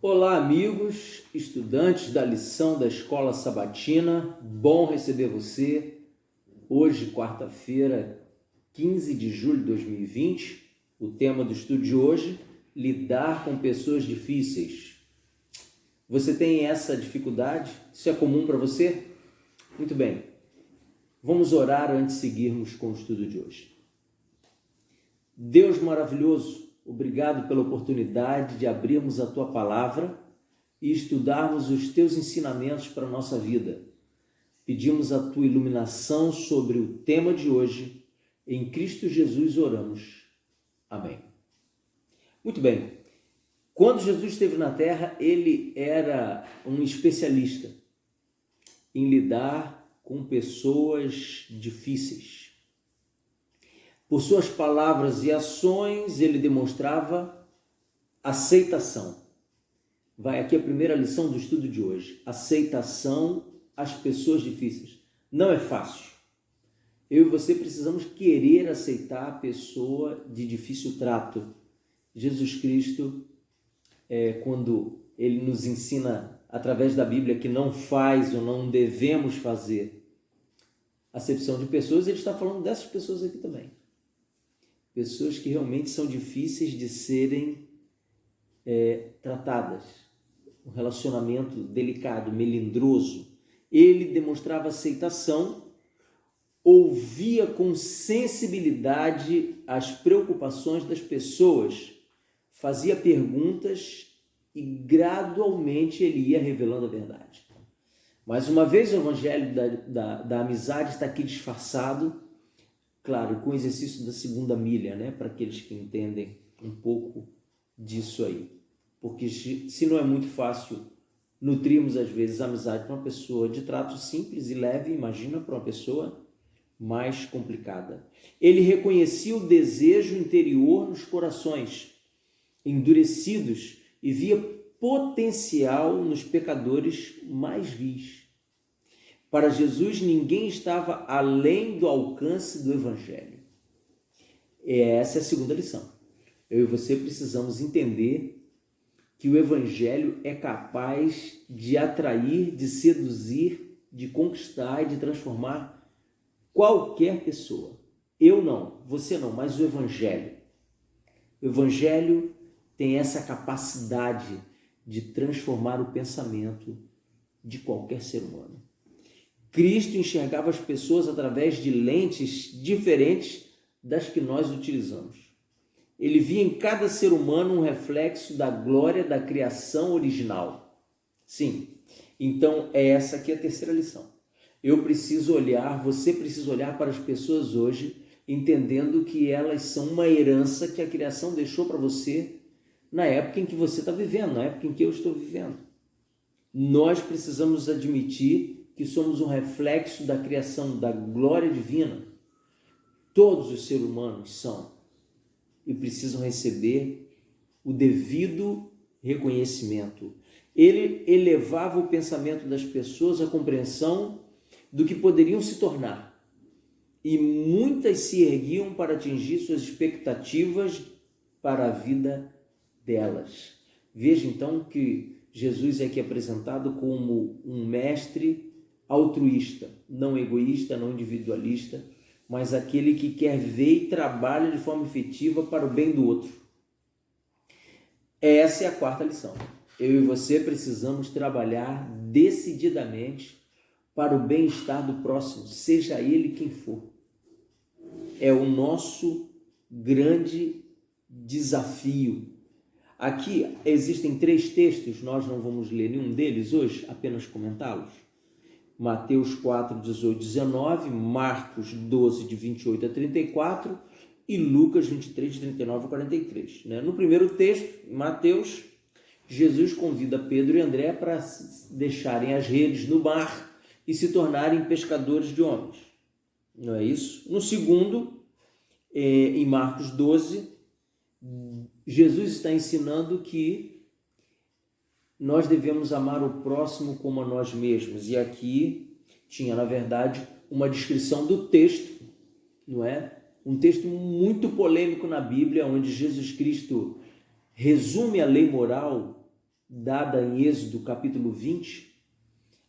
Olá, amigos, estudantes da lição da Escola Sabatina, bom receber você. Hoje, quarta-feira, 15 de julho de 2020, o tema do estudo de hoje, lidar com pessoas difíceis. Você tem essa dificuldade? Isso é comum para você? Muito bem, vamos orar antes de seguirmos com o estudo de hoje. Deus maravilhoso, obrigado pela oportunidade de abrirmos a Tua Palavra e estudarmos os Teus ensinamentos para a nossa vida. Pedimos a Tua iluminação sobre o tema de hoje. Em Cristo Jesus oramos. Amém. Muito bem. Quando Jesus esteve na Terra, Ele era um especialista em lidar com pessoas difíceis. Por suas palavras e ações, ele demonstrava aceitação. Vai aqui a primeira lição do estudo de hoje. Aceitação às pessoas difíceis. Não é fácil. Eu e você precisamos querer aceitar a pessoa de difícil trato. Jesus Cristo, quando ele nos ensina através da Bíblia que não faz ou não devemos fazer acepção de pessoas, ele está falando dessas pessoas aqui também. Pessoas que realmente são difíceis de serem tratadas. Um relacionamento delicado, melindroso. Ele demonstrava aceitação, ouvia com sensibilidade as preocupações das pessoas, fazia perguntas e gradualmente ele ia revelando a verdade. Mais uma vez o evangelho da amizade está aqui disfarçado, claro, com o exercício da segunda milha, né? Para aqueles que entendem um pouco disso aí. Porque se não é muito fácil nutrirmos, às vezes, amizade para uma pessoa de trato simples e leve, imagina para uma pessoa mais complicada. Ele reconhecia o desejo interior nos corações endurecidos e via potencial nos pecadores mais vis. Para Jesus, ninguém estava além do alcance do Evangelho. Essa é a segunda lição. Eu e você precisamos entender que o Evangelho é capaz de atrair, de seduzir, de conquistar e de transformar qualquer pessoa. Eu não, você não, mas o Evangelho. O Evangelho tem essa capacidade de transformar o pensamento de qualquer ser humano. Cristo enxergava as pessoas através de lentes diferentes das que nós utilizamos. Ele via em cada ser humano um reflexo da glória da criação original. Sim, então é essa aqui a terceira lição. Eu preciso olhar, você precisa olhar para as pessoas hoje, entendendo que elas são uma herança que a criação deixou para você na época em que você está vivendo, na época em que eu estou vivendo. Nós precisamos admitir que somos um reflexo da criação, da glória divina. Todos os seres humanos são e precisam receber o devido reconhecimento. Ele elevava o pensamento das pessoas à compreensão do que poderiam se tornar. E muitas se erguiam para atingir suas expectativas para a vida delas. Veja então que Jesus é aqui apresentado como um mestre altruísta, não egoísta, não individualista, mas aquele que quer ver e trabalha de forma efetiva para o bem do outro. Essa é a quarta lição. Eu e você precisamos trabalhar decididamente para o bem-estar do próximo, seja ele quem for. É o nosso grande desafio. Aqui existem 3 textos, nós não vamos ler nenhum deles hoje, apenas comentá-los. Mateus 4, 18, 19, Marcos 12, de 28 a 34 e Lucas 23, de 39 a 43. No primeiro texto, em Mateus, Jesus convida Pedro e André para deixarem as redes no mar e se tornarem pescadores de homens. Não é isso? No segundo, em Marcos 12, Jesus está ensinando que nós devemos amar o próximo como a nós mesmos. E aqui tinha, na verdade, uma descrição do texto, não é? Um texto muito polêmico na Bíblia, onde Jesus Cristo resume a lei moral dada em Êxodo capítulo 20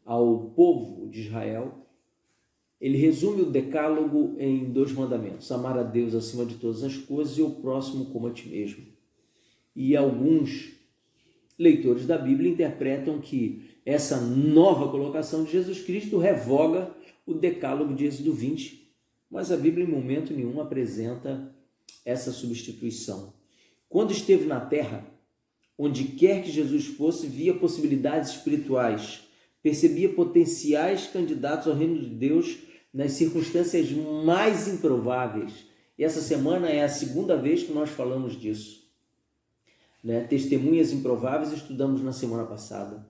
ao povo de Israel, ele resume o decálogo em 2 mandamentos: amar a Deus acima de todas as coisas e o próximo como a ti mesmo. E alguns leitores da Bíblia interpretam que essa nova colocação de Jesus Cristo revoga o decálogo de Êxodo 20, mas a Bíblia em momento nenhum apresenta essa substituição. Quando esteve na terra, onde quer que Jesus fosse, via possibilidades espirituais, percebia potenciais candidatos ao reino de Deus nas circunstâncias mais improváveis. E essa semana é a 2ª vez que nós falamos disso. Testemunhas improváveis estudamos na semana passada.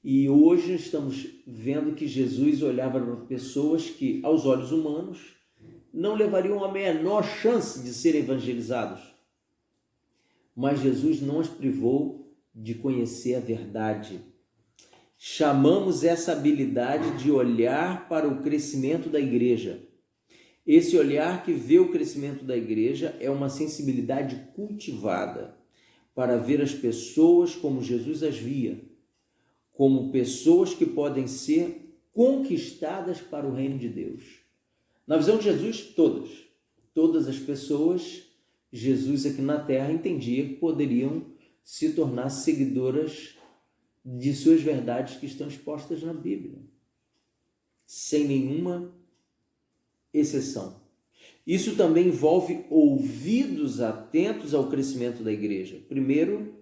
E hoje estamos vendo que Jesus olhava para pessoas que, aos olhos humanos, não levariam a menor chance de serem evangelizados. Mas Jesus não os privou de conhecer a verdade. Chamamos essa habilidade de olhar para o crescimento da igreja. Esse olhar que vê o crescimento da igreja é uma sensibilidade cultivada para ver as pessoas como Jesus as via, como pessoas que podem ser conquistadas para o reino de Deus. Na visão de Jesus, todas as pessoas, Jesus aqui na terra entendia que poderiam se tornar seguidoras de suas verdades que estão expostas na Bíblia, sem nenhuma exceção. Isso também envolve ouvidos atentos ao crescimento da igreja. Primeiro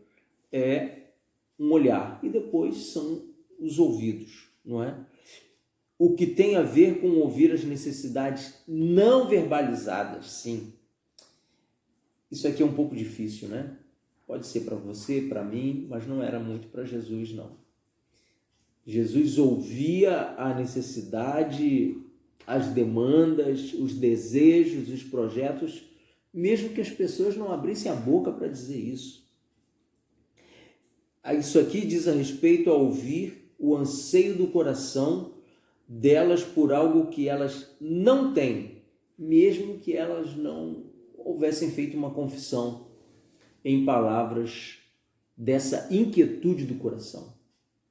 é um olhar e depois são os ouvidos, não é? O que tem a ver com ouvir as necessidades não verbalizadas, sim. Isso aqui é um pouco difícil, né? Pode ser para você, para mim, mas não era muito para Jesus, não. Jesus ouvia a necessidade, as demandas, os desejos, os projetos, mesmo que as pessoas não abrissem a boca para dizer isso. Isso aqui diz a respeito a ouvir o anseio do coração delas por algo que elas não têm, mesmo que elas não houvessem feito uma confissão em palavras dessa inquietude do coração.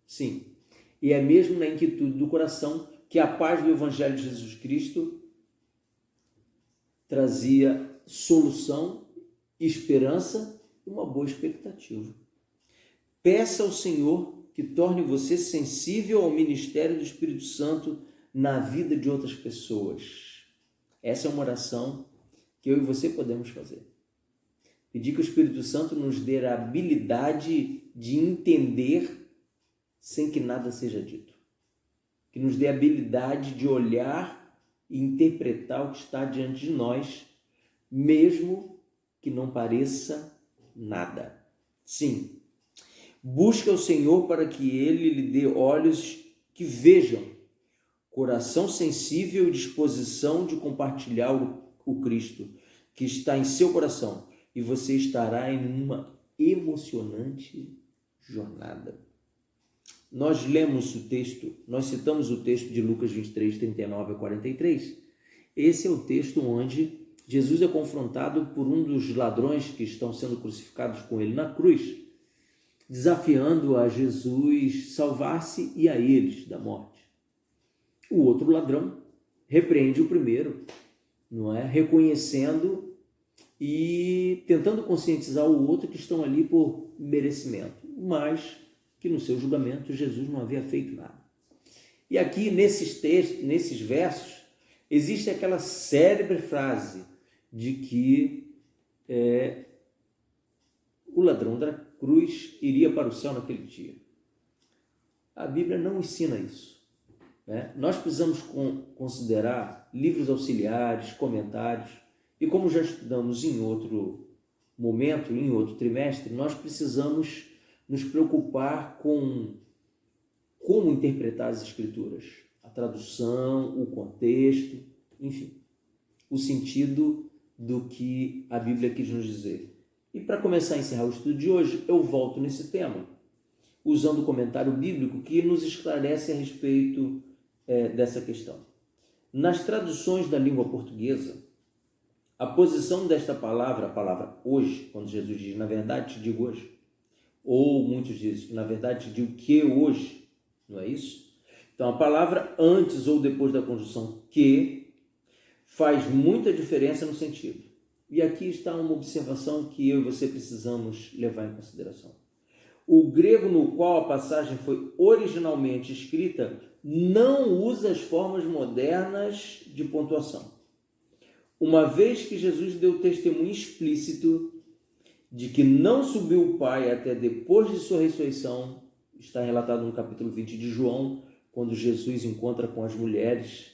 Sim, e é mesmo na inquietude do coração que a paz do Evangelho de Jesus Cristo trazia solução, esperança e uma boa expectativa. Peça ao Senhor que torne você sensível ao ministério do Espírito Santo na vida de outras pessoas. Essa é uma oração que eu e você podemos fazer. Pedir que o Espírito Santo nos dê a habilidade de entender sem que nada seja dito. Que nos dê a habilidade de olhar e interpretar o que está diante de nós, mesmo que não pareça nada. Sim, busque ao Senhor para que Ele lhe dê olhos que vejam, coração sensível e disposição de compartilhar o Cristo que está em seu coração, e você estará em uma emocionante jornada. Nós lemos o texto, nós citamos o texto de Lucas 23, 39 a 43. Esse é o texto onde Jesus é confrontado por um dos ladrões que estão sendo crucificados com ele na cruz, desafiando a Jesus salvar-se e a eles da morte. O outro ladrão repreende o primeiro, não é? Reconhecendo e tentando conscientizar o outro que estão ali por merecimento, mas que no seu julgamento Jesus não havia feito nada. E aqui nesses textos, nesses versos, existe aquela célebre frase de que o ladrão da cruz iria para o céu naquele dia. A Bíblia não ensina isso, né? Nós precisamos considerar livros auxiliares, comentários, e como já estudamos em outro momento, em outro trimestre, nós precisamos nos preocupar com como interpretar as Escrituras, a tradução, o contexto, enfim, o sentido do que a Bíblia quis nos dizer. E para começar a encerrar o estudo de hoje, eu volto nesse tema, usando o comentário bíblico que nos esclarece a respeito dessa questão. Nas traduções da língua portuguesa, a posição desta palavra, a palavra hoje, quando Jesus diz, na verdade te digo hoje, ou muitos dizem que na verdade de o que hoje, não é isso? Então a palavra antes ou depois da conjunção que faz muita diferença no sentido. E aqui está uma observação que eu e você precisamos levar em consideração. O grego no qual a passagem foi originalmente escrita não usa as formas modernas de pontuação. Uma vez que Jesus deu testemunho explícito de que não subiu o Pai até depois de sua ressurreição, está relatado no capítulo 20 de João, quando Jesus encontra com as mulheres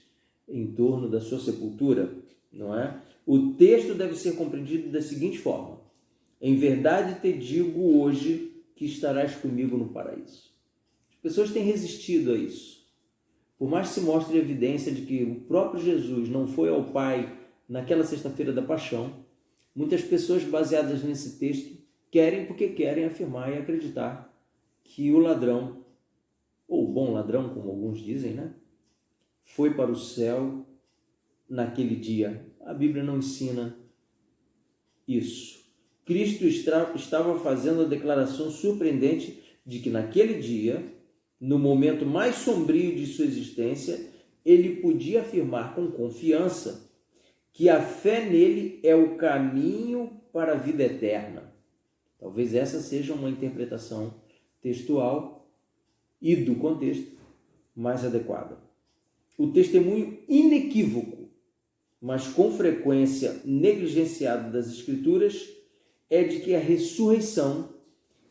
em torno da sua sepultura, não é? O texto deve ser compreendido da seguinte forma: em verdade te digo hoje que estarás comigo no paraíso. As pessoas têm resistido a isso. Por mais que se mostre evidência de que o próprio Jesus não foi ao Pai naquela sexta-feira da paixão, muitas pessoas baseadas nesse texto querem porque querem afirmar e acreditar que o ladrão, ou o bom ladrão, como alguns dizem, né, foi para o céu naquele dia. A Bíblia não ensina isso. Cristo estava fazendo a declaração surpreendente de que naquele dia, no momento mais sombrio de sua existência, ele podia afirmar com confiança que a fé nele é o caminho para a vida eterna. Talvez essa seja uma interpretação textual e do contexto mais adequada. O testemunho inequívoco, mas com frequência negligenciado das Escrituras, é de que a ressurreição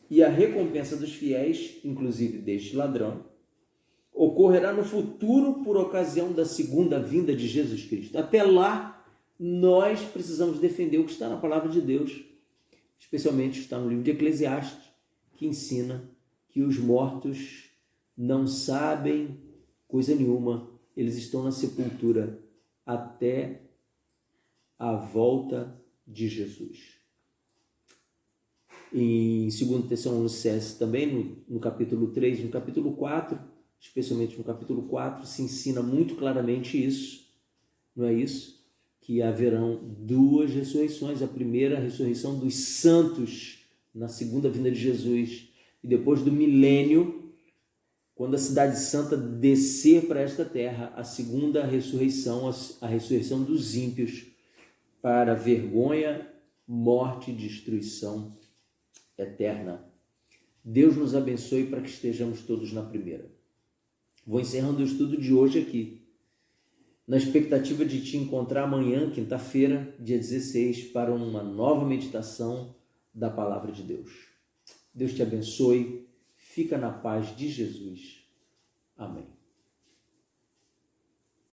e a recompensa dos fiéis, inclusive deste ladrão, ocorrerá no futuro por ocasião da segunda vinda de Jesus Cristo. Até lá, nós precisamos defender o que está na palavra de Deus, especialmente está no livro de Eclesiastes, que ensina que os mortos não sabem coisa nenhuma, eles estão na sepultura até a volta de Jesus. Em 2 Tessalonicenses também, no capítulo 3, no capítulo 4, especialmente no capítulo 4, se ensina muito claramente isso, não é isso? Que haverão duas ressurreições, a primeira a ressurreição dos santos na segunda vinda de Jesus, e depois do milênio, quando a cidade santa descer para esta terra, a segunda ressurreição, a ressurreição dos ímpios, para vergonha, morte e destruição eterna. Deus nos abençoe para que estejamos todos na primeira. Vou encerrando o estudo de hoje aqui, na expectativa de te encontrar amanhã, quinta-feira, dia 16, para uma nova meditação da Palavra de Deus. Deus te abençoe, fica na paz de Jesus. Amém.